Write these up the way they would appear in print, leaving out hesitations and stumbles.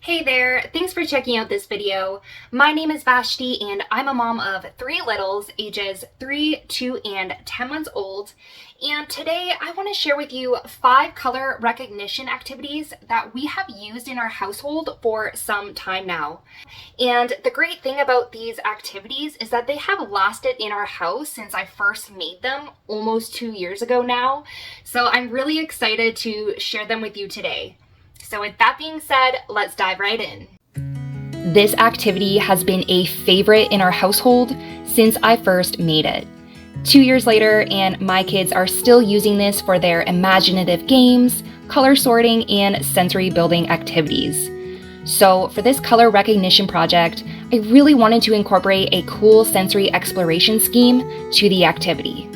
Hey there, thanks for checking out this video. My name is Vashti and I'm a mom of 3 littles, ages 3, 2, and 10 months old. And today I want to share with you 5 color recognition activities that we have used in our household for some time now. And the great thing about these activities is that they have lasted in our house since I first made them almost 2 years ago now. So I'm really excited to share them with you today. So with that being said, let's dive right in. This activity has been a favorite in our household since I first made it. 2 years later, and my kids are still using this for their imaginative games, color sorting, and sensory building activities. So for this color recognition project, I really wanted to incorporate a cool sensory exploration scheme to the activity.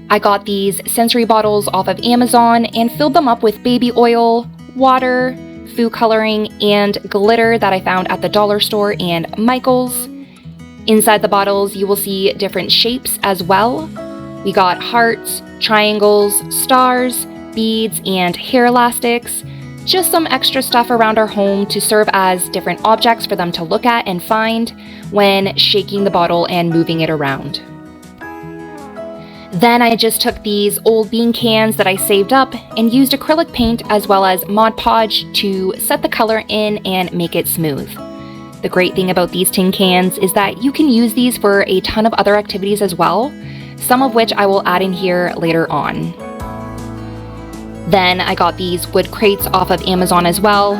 I got these sensory bottles off of Amazon and filled them up with baby oil, water, food coloring, and glitter that I found at the dollar store and Michael's. Inside the bottles, you will see different shapes as well. We got hearts, triangles, stars, beads, and hair elastics. Just some extra stuff around our home to serve as different objects for them to look at and find when shaking the bottle and moving it around. Then I just took these old bean cans that I saved up and used acrylic paint as well as Mod Podge to set the color in and make it smooth. The great thing about these tin cans is that you can use these for a ton of other activities as well, some of which I will add in here later on. Then I got these wood crates off of Amazon as well.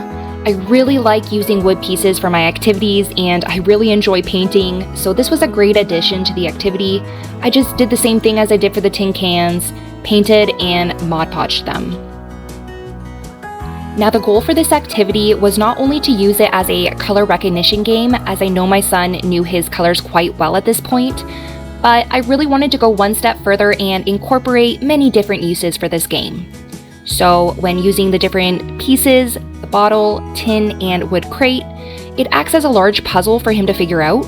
I really like using wood pieces for my activities and I really enjoy painting, so this was a great addition to the activity. I just did the same thing as I did for the tin cans, painted and Mod Podged them. Now the goal for this activity was not only to use it as a color recognition game, as I know my son knew his colors quite well at this point, but I really wanted to go one step further and incorporate many different uses for this game. So when using the different pieces, the bottle, tin, and wood crate, it acts as a large puzzle for him to figure out.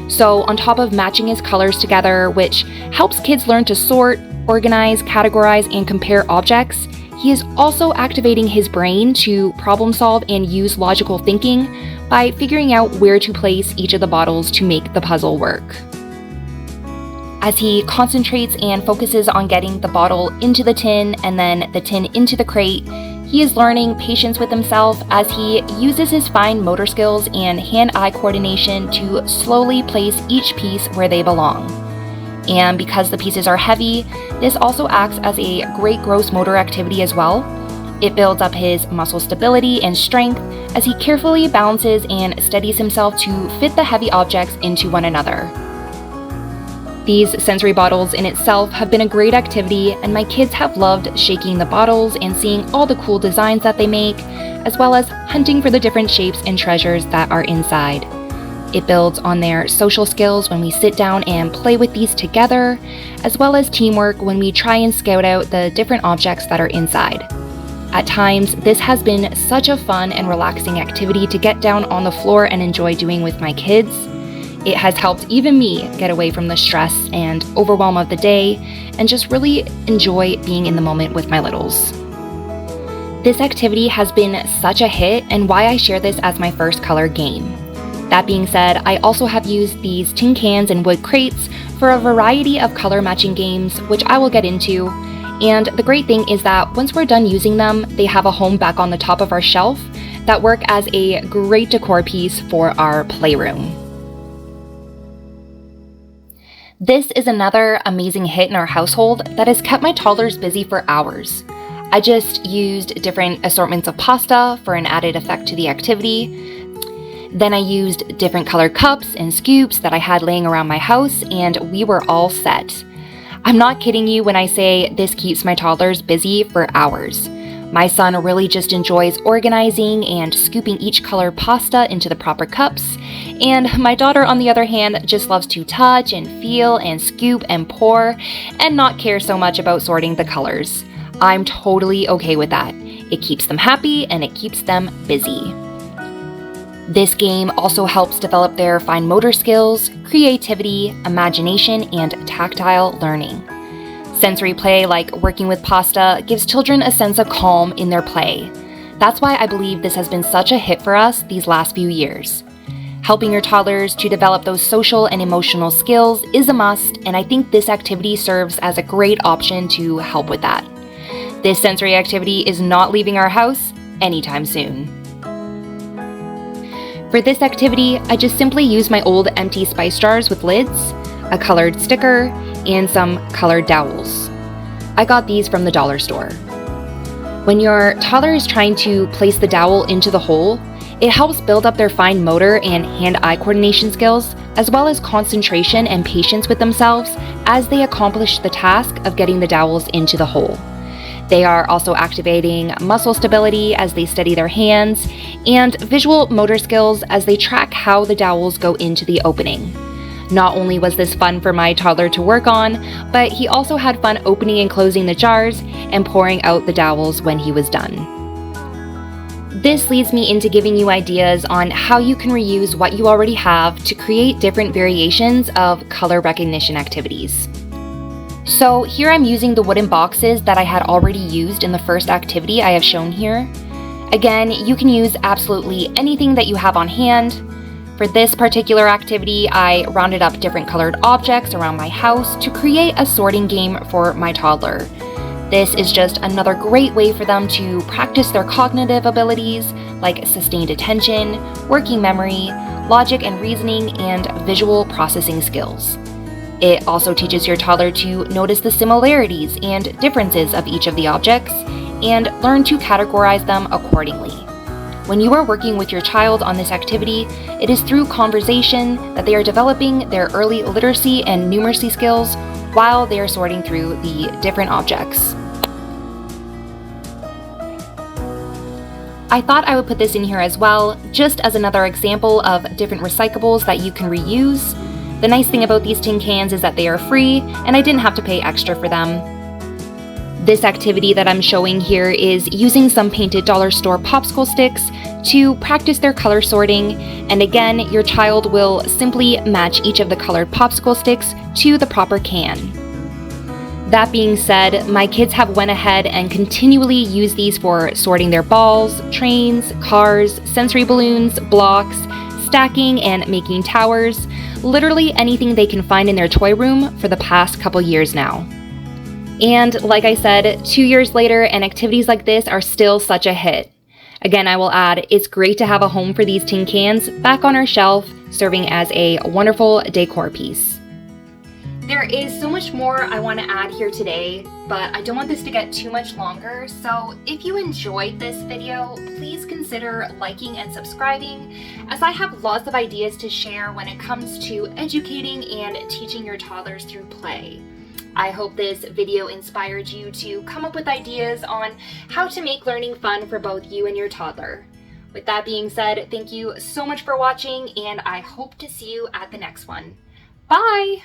So on top of matching his colors together, which helps kids learn to sort, organize, categorize, and compare objects, he is also activating his brain to problem solve and use logical thinking by figuring out where to place each of the bottles to make the puzzle work. As he concentrates and focuses on getting the bottle into the tin and then the tin into the crate, he is learning patience with himself as he uses his fine motor skills and hand-eye coordination to slowly place each piece where they belong. And because the pieces are heavy, this also acts as a great gross motor activity as well. It builds up his muscle stability and strength as he carefully balances and steadies himself to fit the heavy objects into one another. These sensory bottles in itself have been a great activity, and my kids have loved shaking the bottles and seeing all the cool designs that they make, as well as hunting for the different shapes and treasures that are inside. It builds on their social skills when we sit down and play with these together, as well as teamwork when we try and scout out the different objects that are inside. At times, this has been such a fun and relaxing activity to get down on the floor and enjoy doing with my kids. It has helped even me get away from the stress and overwhelm of the day and just really enjoy being in the moment with my littles. This activity has been such a hit and why I share this as my first color game. That being said, I also have used these tin cans and wood crates for a variety of color matching games, which I will get into. And the great thing is that once we're done using them, they have a home back on the top of our shelf that work as a great decor piece for our playroom. This is another amazing hit in our household that has kept my toddlers busy for hours. I just used different assortments of pasta for an added effect to the activity. Then I used different colored cups and scoops that I had laying around my house, and we were all set. I'm not kidding you when I say this keeps my toddlers busy for hours. My son really just enjoys organizing and scooping each colored pasta into the proper cups, and my daughter, on the other hand, just loves to touch and feel and scoop and pour and not care so much about sorting the colors. I'm totally okay with that. It keeps them happy and it keeps them busy. This game also helps develop their fine motor skills, creativity, imagination, and tactile learning. Sensory play, like working with pasta, gives children a sense of calm in their play. That's why I believe this has been such a hit for us these last few years. Helping your toddlers to develop those social and emotional skills is a must, and I think this activity serves as a great option to help with that. This sensory activity is not leaving our house anytime soon. For this activity, I just simply use my old empty spice jars with lids, a colored sticker, and some colored dowels. I got these from the dollar store. When your toddler is trying to place the dowel into the hole, it helps build up their fine motor and hand-eye coordination skills, as well as concentration and patience with themselves as they accomplish the task of getting the dowels into the hole. They are also activating muscle stability as they steady their hands, and visual motor skills as they track how the dowels go into the opening. Not only was this fun for my toddler to work on, but he also had fun opening and closing the jars and pouring out the dowels when he was done. This leads me into giving you ideas on how you can reuse what you already have to create different variations of color recognition activities. So here I'm using the wooden boxes that I had already used in the first activity I have shown here. Again, you can use absolutely anything that you have on hand. For this particular activity, I rounded up different colored objects around my house to create a sorting game for my toddler. This is just another great way for them to practice their cognitive abilities like sustained attention, working memory, logic and reasoning, and visual processing skills. It also teaches your toddler to notice the similarities and differences of each of the objects and learn to categorize them accordingly. When you are working with your child on this activity, it is through conversation that they are developing their early literacy and numeracy skills while they are sorting through the different objects. I thought I would put this in here as well, just as another example of different recyclables that you can reuse. The nice thing about these tin cans is that they are free, and I didn't have to pay extra for them. This activity that I'm showing here is using some painted dollar store popsicle sticks to practice their color sorting, and again, your child will simply match each of the colored popsicle sticks to the proper can. That being said, my kids have went ahead and continually used these for sorting their balls, trains, cars, sensory balloons, blocks, stacking and making towers, literally anything they can find in their toy room for the past couple years now. And like I said, 2 years later, and activities like this are still such a hit. Again, I will add, it's great to have a home for these tin cans back on our shelf, serving as a wonderful decor piece. There is so much more I want to add here today, but I don't want this to get too much longer, so if you enjoyed this video, please consider liking and subscribing, as I have lots of ideas to share when it comes to educating and teaching your toddlers through play. I hope this video inspired you to come up with ideas on how to make learning fun for both you and your toddler. With that being said, thank you so much for watching, and I hope to see you at the next one. Bye!